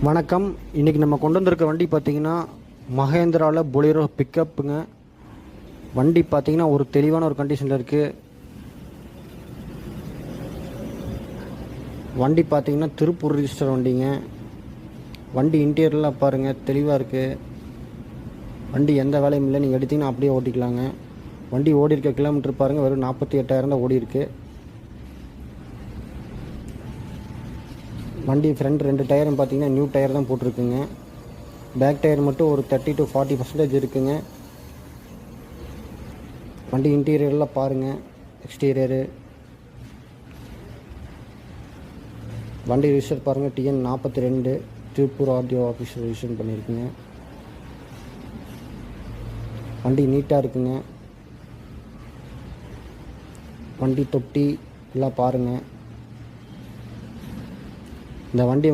வணக்கம். இன்றைக்கி நம்ம கொண்டு வந்திருக்க வண்டி பார்த்திங்கன்னா மகேந்திராவில் பொலேரோ பிக்கப்புங்க. வண்டி பார்த்திங்கன்னா ஒரு தெளிவான ஒரு கண்டிஷனில் இருக்குது. வண்டி பார்த்திங்கன்னா திருப்பூர் ரிஜிஸ்டர் வண்டிங்க. வண்டி இன்டீரியர்லாம் பாருங்கள், தெளிவாக இருக்குது. வண்டி எந்த வேலையும் இல்லை, நீங்கள் எடுத்திங்கன்னா அப்படியே ஓட்டிக்கலாங்க. வண்டி ஓடி இருக்க கிலோமீட்டர் பாருங்கள், வெறும் 48,000 தான் ஓடி இருக்குது. வண்டி ஃப்ரண்ட் 2 டயரும் பார்த்தீங்கன்னா நியூ டயர் தான் போட்டிருக்குங்க. பேக் டயர் மட்டும் ஒரு 30 to 40% இருக்குங்க. வண்டி இன்டீரியர்லாம் பாருங்கள், எக்ஸ்டீரியரு. வண்டி ரிஜிஸ்டர் பாருங்கள், TN 42 திருப்பூர் RDO ஆஃபீஸில் ரிஜிஸ்டர் பண்ணியிருக்குங்க. வண்டி நீட்டாக இருக்குங்க. வண்டி தொட்டி எல்லாம் பாருங்கள். இந்த வண்டி